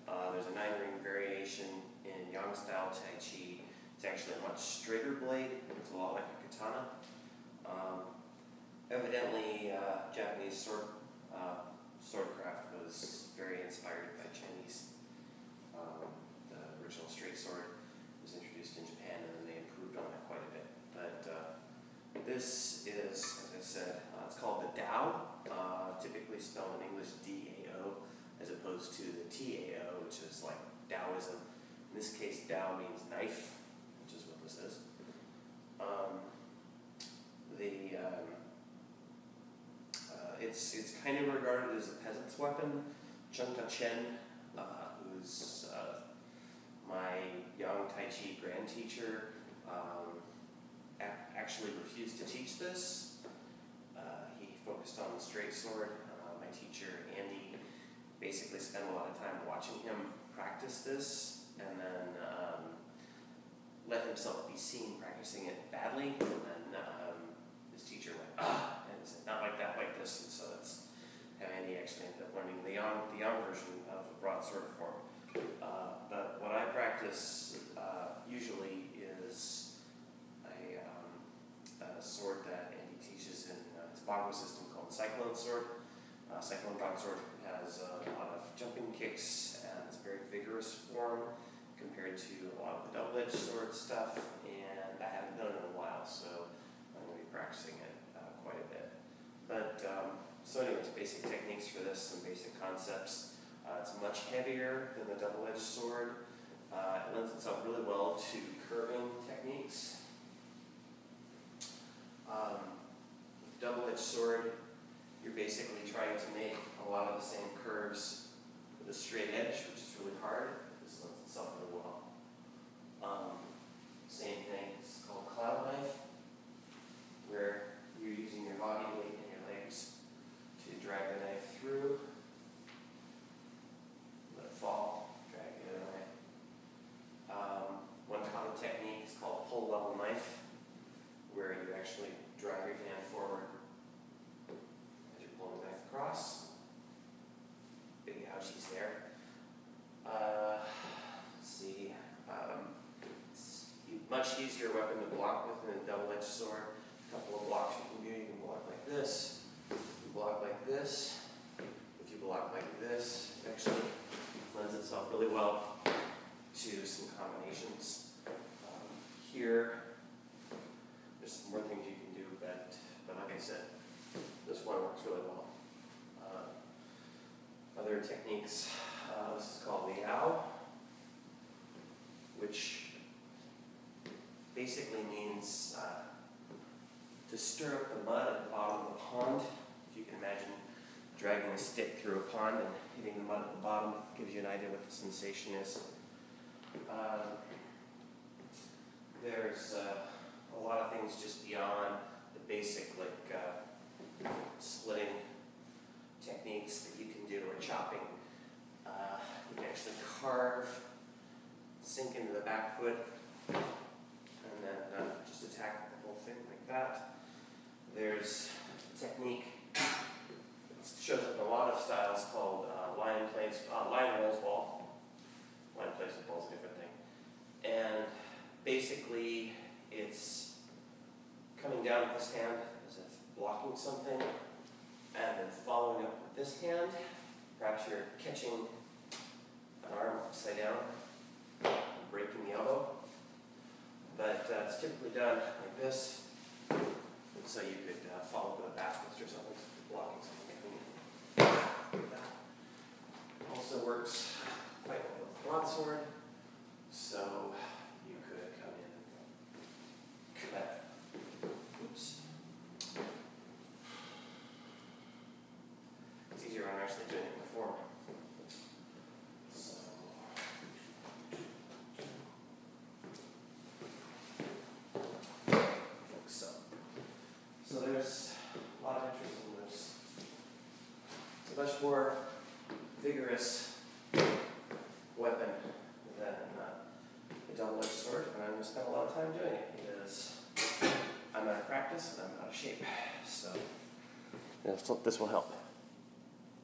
There's a 9-ring variation in Yang style Tai Chi. It's actually a much straighter blade. It's a lot like a katana. Evidently, Japanese swordcraft was very inspired by Chinese. The original straight sword was introduced in Japan, and then they improved on that quite a bit. But this is, as I said, it's called the Dao, typically spelled in English D-A-O, as opposed to the T-A-O, which is like Taoism. In this case, Dao means knife, which is what this is. It's kind of regarded as a peasant's weapon. Chung Ta-Chen, who's my Yang Tai Chi grand teacher, actually refused to teach this. He focused on the straight sword. My teacher, Andy, basically spent a lot of time watching him practice this, and then let himself be seen practicing it badly, and then his teacher went, and said, not like that, like this, and so that's how Andy actually ended up learning the Yang version of the Broadsword form. But what I practice usually is a sword that Andy teaches in his Bongo system called Cyclone Sword. Cyclone Broadsword has a lot of jumping kicks, and it's a very vigorous form compared to a lot of the double-edged sword stuff, and I haven't done it in a while, so I'm going to be practicing it quite a bit. But, so anyways, basic techniques for this, some basic concepts. It's much heavier than the double-edged sword. It lends itself really well to curving techniques. Double-edged sword, you're basically trying to make a lot of the same curves with a straight edge, which is really hard. This lends itself really well. Same thing, it's called cloud knife, where you're using your body weight and your legs to drag the knife through, let it fall, drag it away. One common technique is called pull level knife, where you actually drag your hand forward as you're pulling the knife across. Big ouchies there. Let's see. It's a much easier weapon to block with than a double-edged sword. A couple of blocks you can do. You can block like this. You block like this. If you block like this, it actually lends itself really well to some combinations. Here, there's some more things you can do, but like I said, this one works really well. Other techniques, this is called the Liao, which basically means to stir up the mud at the bottom of the pond. If you can imagine dragging a stick through a pond and hitting the mud at the bottom, gives you an idea what the sensation is. There's a lot of things just beyond the basic, like splitting techniques that you can do, or chopping. You can actually carve, sink into the back foot, and then just attack the whole thing like that. There's a technique that shows up in a lot of styles called lion rolls ball. Lion plays with ball is a different thing. And basically, it's coming down with this hand as if blocking something, and then following up with this hand. Perhaps you're catching an arm upside down, breaking the elbow. But it's typically done like this. So you could follow up with a back fist or something, blocking something. Also works quite well with broadsword. So you could come in and cut. Oops. It's easier when I'm actually doing it in the form. So there's a lot of interest in this. It's a much more vigorous weapon than a double-edged sword, and I'm going to spend a lot of time doing it because I'm out of practice and I'm out of shape. So this will help.